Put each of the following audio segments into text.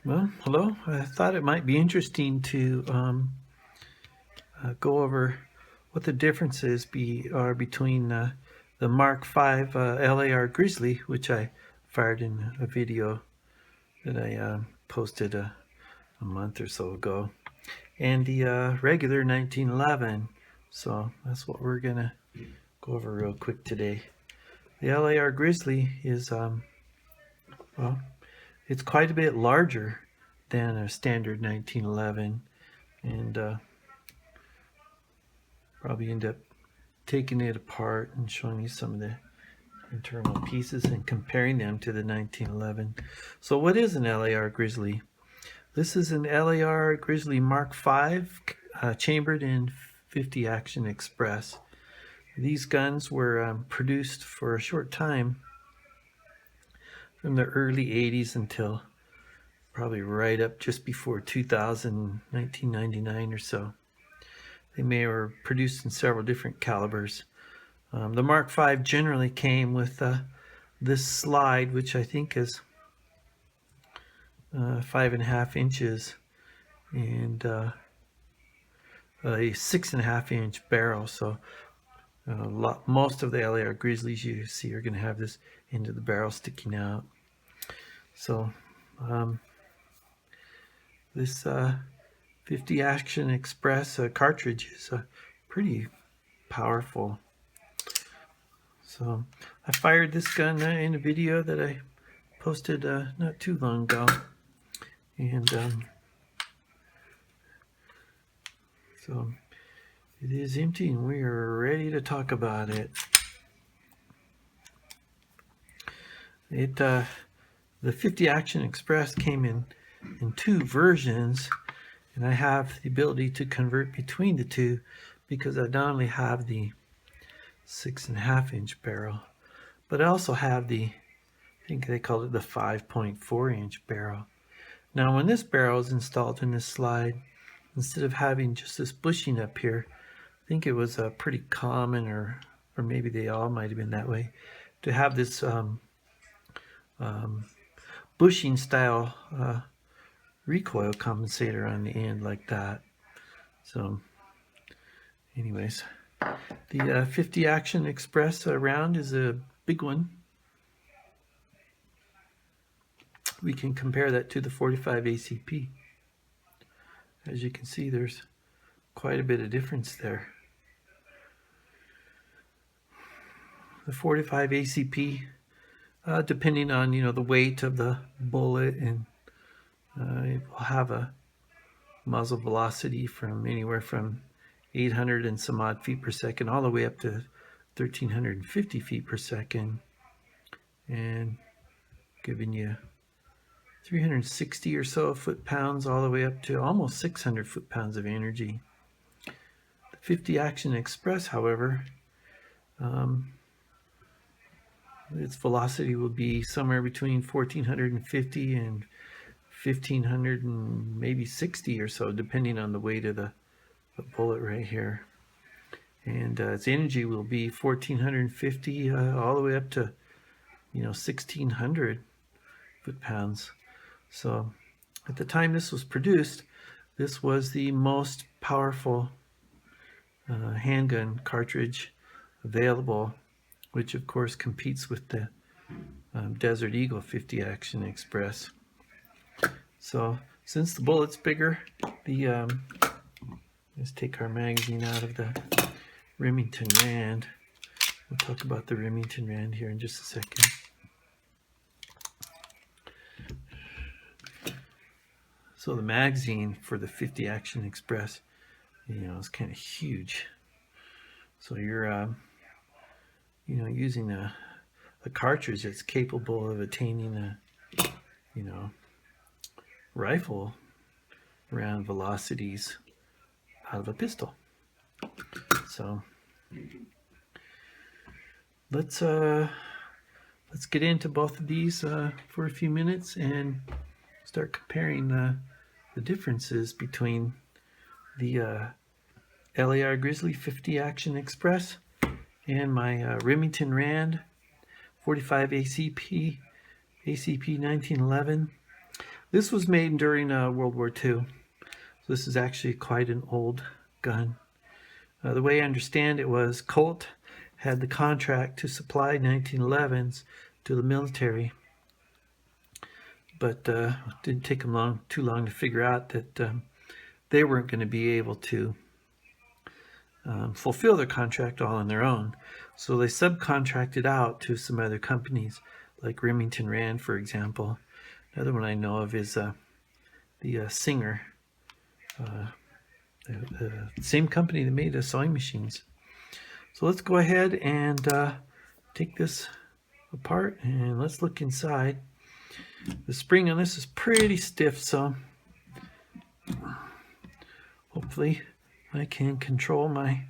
Well, hello. I thought it might be interesting to go over what the differences are between the Mark V LAR Grizzly, which I fired in a video that I posted a month or so ago, and the regular 1911. So that's what we're gonna go over real quick today. The LAR Grizzly is well, it's quite a bit larger than a standard 1911, and probably end up taking it apart and showing you some of the internal pieces and comparing them to the 1911. So what is an LAR Grizzly? This is an LAR Grizzly Mark V chambered in 50 Action Express. These guns were produced for a short time from the early 80s until probably right up just before 2000, 1999 or so. They were produced in several different calibers. The Mark V generally came with this slide, which I think is 5.5 inches, and a 6.5 inch barrel. So most of the LAR Grizzlies you see are going to have this end of the barrel sticking out. So this 50 Action Express cartridge is pretty powerful. So I fired this gun in a video that I posted not too long ago, and so it is empty and we are ready to talk about it. The 50 Action Express came in two versions, and I have the ability to convert between the two because I not only have the 6.5 inch barrel, but I also have the, I think they called it the 5.4 inch barrel. Now when this barrel is installed in this slide, instead of having just this bushing up here, I think it was pretty common, or maybe they all might have been that way, to have this bushing style recoil compensator on the end like that. So anyways, the 50 Action Express round is a big one. We can compare that to the 45 ACP. As you can see, there's quite a bit of difference there. The 45 ACP, depending on the weight of the bullet, and it will have a muzzle velocity from anywhere from 800 and some odd feet per second all the way up to 1350 feet per second, and giving you 360 or so foot-pounds all the way up to almost 600 foot-pounds of energy. The 50 Action Express, however, its velocity will be somewhere between 1450 and 1500 and maybe 60 or so, depending on the weight of the bullet right here. And its energy will be 1450 all the way up to 1600 foot-pounds. So at the time this was produced, this was the most powerful handgun cartridge available, which of course competes with the Desert Eagle 50 Action Express. So since the bullet's bigger, let's take our magazine out of the Remington Rand. We'll talk about the Remington Rand here in just a second. So the magazine for the 50 Action Express, is kind of huge. So you're, using a cartridge that's capable of attaining a, rifle round velocities out of a pistol. So let's get into both of these for a few minutes and start comparing the differences between the LAR Grizzly 50 Action Express and my Remington Rand 45 ACP 1911. This was made during World War II. So this is actually quite an old gun. The way I understand it was Colt had the contract to supply 1911s to the military, but it didn't take them too long to figure out that they weren't going to be able to fulfill their contract all on their own. So they subcontracted out to some other companies, like Remington Rand, for example. Another one I know of is the Singer, the same company that made the sewing machines. So let's go ahead and take this apart and let's look inside. The spring on this is pretty stiff, so hopefully I can control my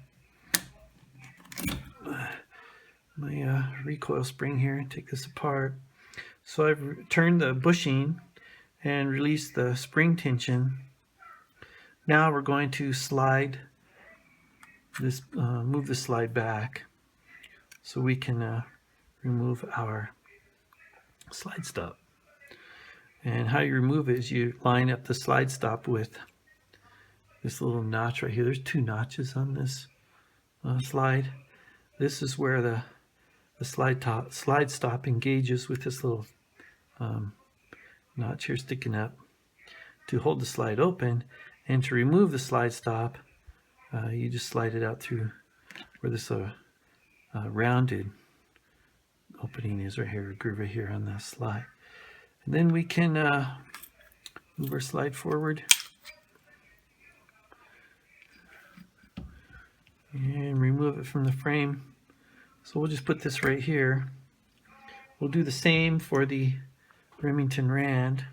recoil spring here and take this apart. So I've turned the bushing and released the spring tension. Now we're going to slide this, move the slide back so we can remove our slide stop. And how you remove it is you line up the slide stop with this little notch right here. There's two notches on this slide. This is where the slide stop engages with this little notch here sticking up to hold the slide open. And to remove the slide stop, you just slide it out through where this rounded opening is right here, a groove right here on the slide. And then we can move our slide forward and remove it from the frame. So we'll just put this right here. We'll do the same for the Remington Rand.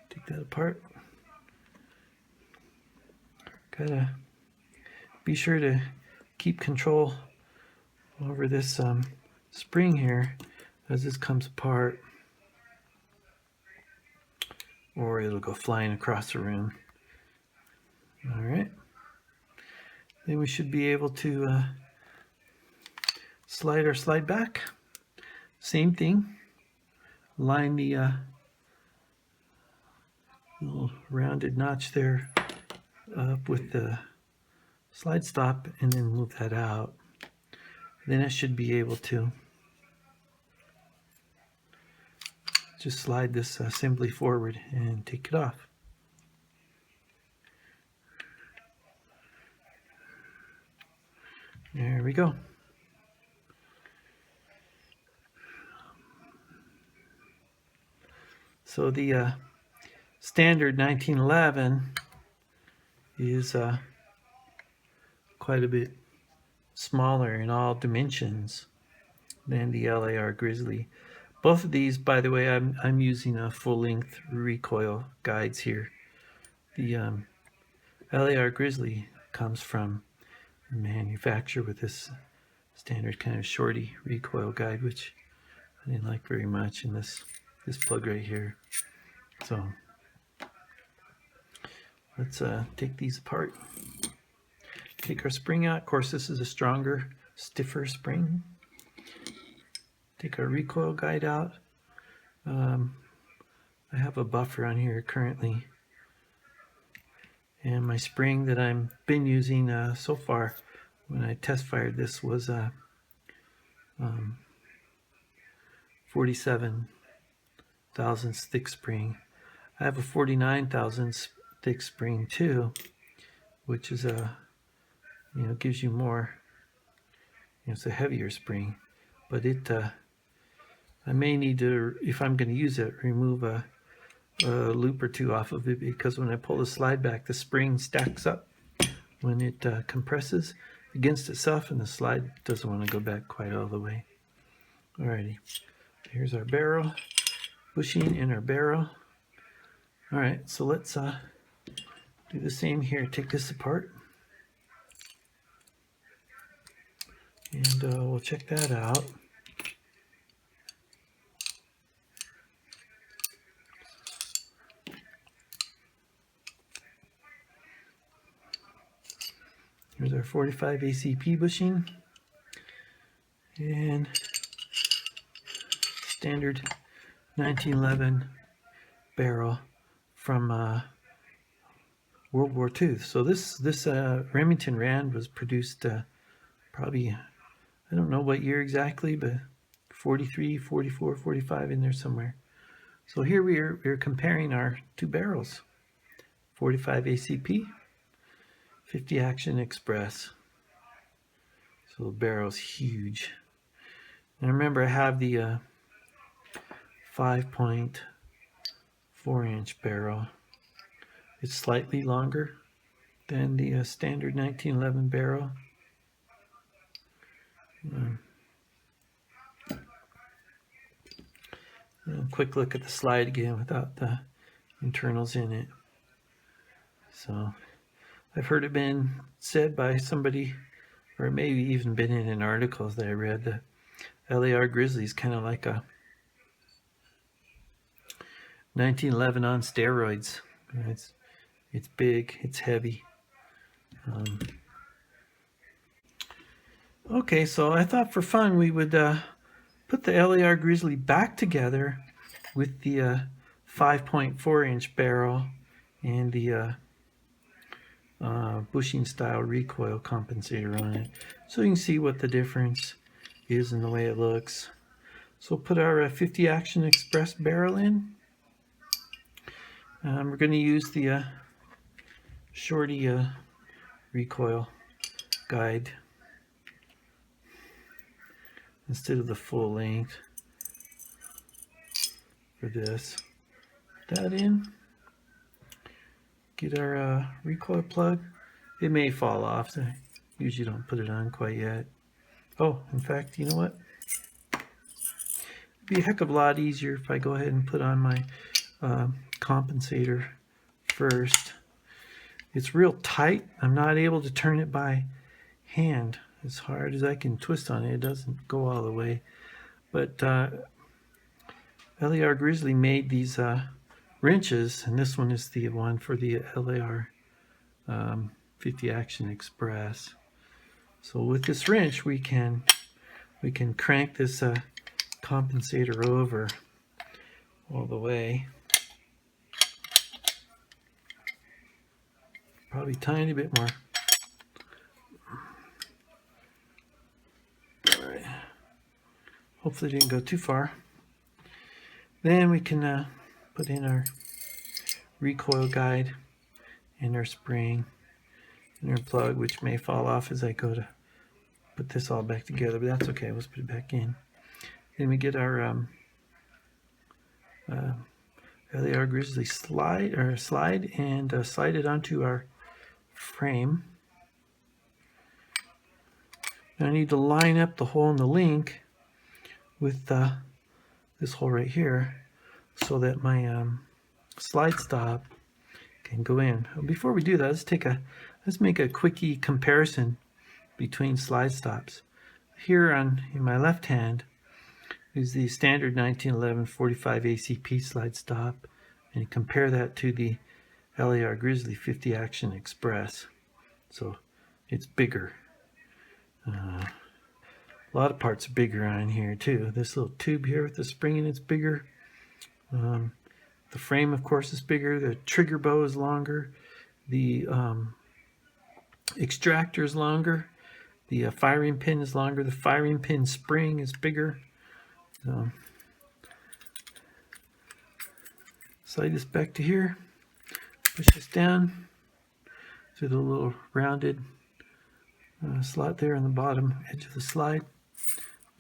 Take that apart. Gotta be sure to keep control over this spring here as this comes apart, or it'll go flying across the room. All right, then we should be able to slide our slide back. Same thing, line the little rounded notch there up with the slide stop and then move that out. Then I should be able to just slide this assembly forward and take it off. There we go. So the standard 1911 is quite a bit smaller in all dimensions than the LAR Grizzly. Both of these, by the way, I'm using a full-length recoil guides here. The LAR Grizzly comes from a manufacturer with this standard kind of shorty recoil guide, which I didn't like very much, in this plug right here. So let's take these apart. Take our spring out. Of course, this is a stronger, stiffer spring. Take our recoil guide out. I have a buffer on here currently. And my spring that I've been using so far when I test fired this was 47 thousandths thick spring. I have a 49 thousandths thick spring too, which is gives you more. It's a heavier spring, but it I may need to, if I'm going to use it, remove a loop or two off of it, because when I pull the slide back, the spring stacks up when it compresses against itself, and the slide doesn't want to go back quite all the way. Alrighty, here's our barrel, bushing in our barrel. Alright, so let's do the same here. Take this apart, and we'll check that out. Here's our 45 ACP bushing, and standard 1911 barrel from World War II. So this Remington Rand was produced probably, I don't know what year exactly, but 43, 44, 45 in there somewhere. So here we're comparing our two barrels, 45 ACP, 50 Action Express. So the barrel's huge. And remember, I have the 5.4-inch barrel. It's slightly longer than the standard 1911 barrel. Quick look at the slide again without the internals in it. So I've heard it been said by somebody, or maybe even been in an article that I read, that LAR Grizzly is kind of like a 1911 on steroids. It's big, it's heavy. Okay, so I thought for fun we would put the LAR Grizzly back together with the 5.4-inch barrel and the bushing style recoil compensator on it, so you can see what the difference is in the way it looks. So we'll put our 50 Action Express barrel in. We're going to use the shorty recoil guide instead of the full length for this. Put that in. Get our recoil plug. It may fall off, so I usually don't put it on quite yet. Oh, in fact, you know what? It'd be a heck of a lot easier if I go ahead and put on my compensator first. It's real tight. I'm not able to turn it by hand. As hard as I can twist on it, it doesn't go all the way. But LAR Grizzly made these wrenches, and this one is the one for the LAR 50 Action Express. So with this wrench, we can crank this compensator over all the way. Probably a tiny bit more. All right. Hopefully it didn't go too far. Then we can put in our recoil guide and our spring and our plug, which may fall off as I go to put this all back together, but that's okay. Let's put it back in. Then we get our LAR Grizzly slide and slide it onto our frame. Now I need to line up the hole in the link with this hole right here, so that my slide stop can go in. Before we do that, let's make a quickie comparison between slide stops. Here in my left hand is the standard 1911 45 ACP slide stop, and compare that to the LAR Grizzly 50 Action Express. So it's bigger. A lot of parts are bigger on here too. This little tube here with the spring in it's bigger. The frame, of course, is bigger. The trigger bow is longer. The extractor is longer. The firing pin is longer. The firing pin spring is bigger. So, slide this back to here. Push this down to the little rounded slot there on the bottom edge of the slide.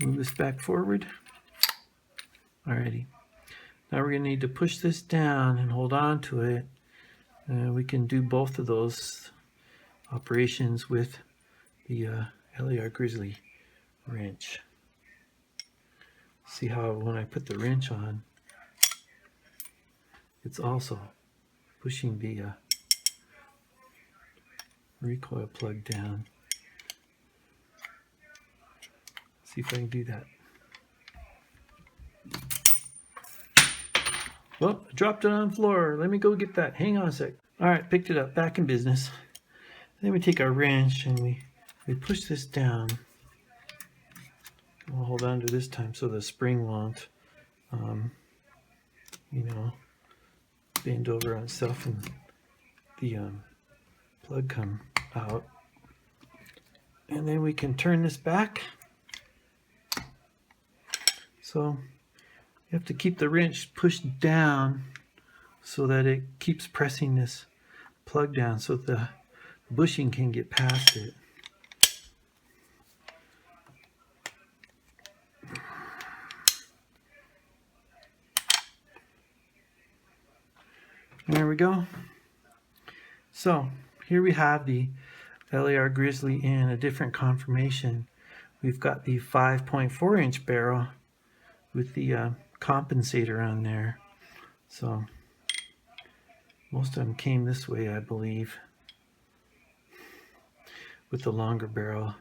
Move this back forward. Alrighty. Now we're going to need to push this down and hold on to it. We can do both of those operations with the LAR Grizzly wrench. See how when I put the wrench on, it's also pushing the recoil plug down. See if I can do that. Well, I dropped it on the floor. Let me go get that. Hang on a sec. All right, picked it up. Back in business. Then we take our wrench and we push this down. We'll hold on to this time so the spring won't you know, bend over on itself and the plug come out. And then we can turn this back. So you have to keep the wrench pushed down so that it keeps pressing this plug down so the bushing can get past it. There we go. So here we have the LAR Grizzly in a different conformation. We've got the 5.4 inch barrel with the compensator on there. So most of them came this way, I believe, with the longer barrel.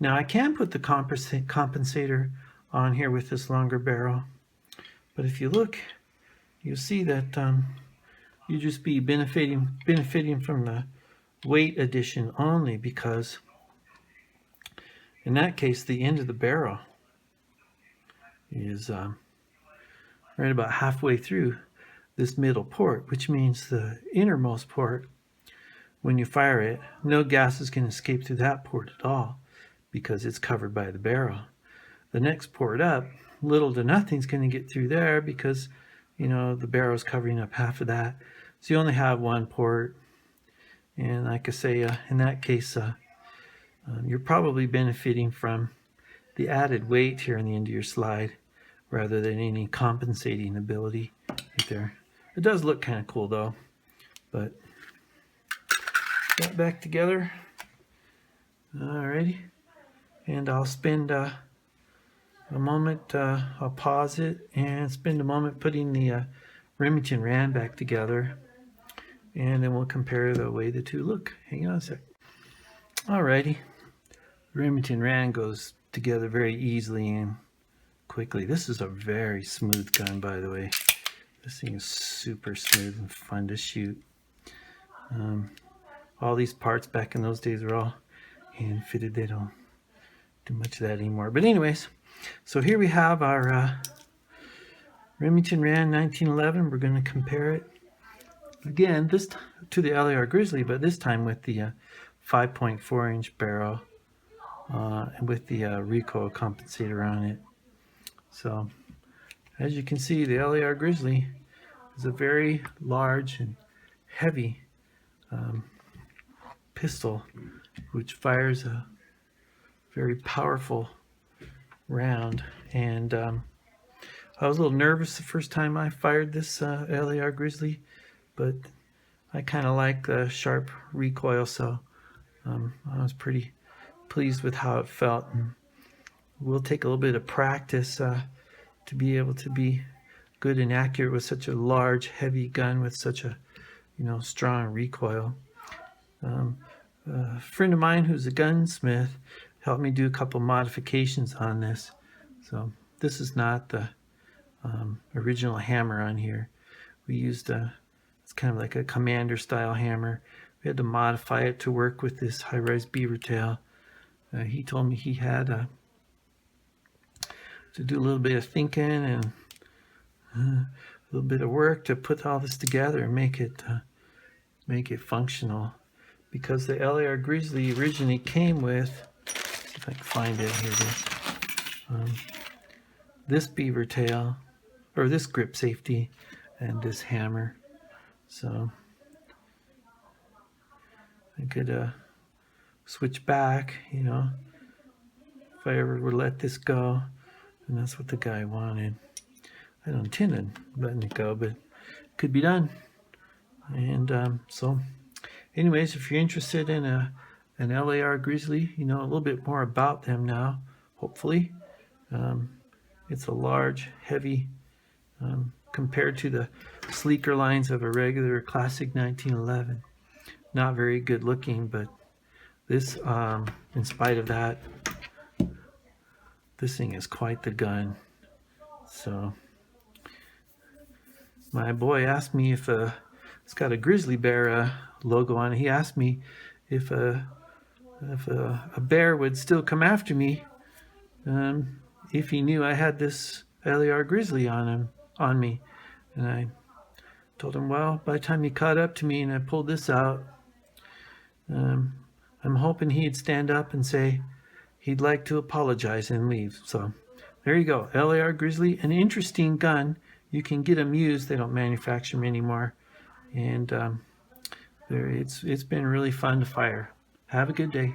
Now I can put the compensator on here with this longer barrel, but if you look, you'll see that you just be benefiting from the weight addition only, because in that case the end of the barrel is right about halfway through this middle port, which means the innermost port, when you fire it, no gases can escape through that port at all because it's covered by the barrel. The next port up, little to nothing's going to get through there because, you know, the barrel is covering up half of that. So you only have one port. And like I say, in that case, you're probably benefiting from the added weight here on the end of your slide rather than any compensating ability right there. It does look kind of cool though, but that back together. Alrighty, and I'll spend a moment, I'll pause it and spend a moment putting the Remington Rand back together, and then we'll compare the way the two look. Hang on a sec. Alrighty, the Remington Rand goes together very easily and quickly. This is a very smooth gun, by the way. This thing is super smooth and fun to shoot. All these parts back in those days were all hand fitted. They don't do much of that anymore. But anyways, so here we have our Remington Rand 1911. We're going to compare it again this to the LAR Grizzly, but this time with the 5.4 inch barrel and with the recoil compensator on it. So as you can see, the LAR Grizzly is a very large and heavy pistol, which fires a very powerful round. And I was a little nervous the first time I fired this LAR Grizzly, but I kind of like the sharp recoil, so I was pretty pleased with how it felt. And we'll take a little bit of practice to be able to be good and accurate with such a large, heavy gun with such a, you know, strong recoil. A friend of mine who's a gunsmith helped me do a couple modifications on this. So this is not the original hammer on here. We used it's kind of like a commander style hammer. We had to modify it to work with this high-rise beaver tail. He told me he had to do a little bit of thinking and a little bit of work to put all this together and make it functional, because the LAR Grizzly originally came with, see if I can find it, here it is, this beaver tail, or this grip safety, and this hammer. So I could switch back, you know, if I ever would let this go, and that's what the guy wanted. I don't intend on letting it go, but it could be done. And so anyways, if you're interested in an LAR Grizzly, you know a little bit more about them now, hopefully. It's a large, heavy, compared to the sleeker lines of a regular classic 1911. Not very good looking, but this, in spite of that, this thing is quite the gun. So my boy asked me if it's got a grizzly bear logo on it. He asked me if a bear would still come after me if he knew I had this LAR Grizzly on me. And I told him, well, by the time he caught up to me and I pulled this out, I'm hoping he'd stand up and say he'd like to apologize and leave. So there you go, LAR Grizzly, an interesting gun. You can get them used. They don't manufacture them anymore. And it's been really fun to fire. Have a good day.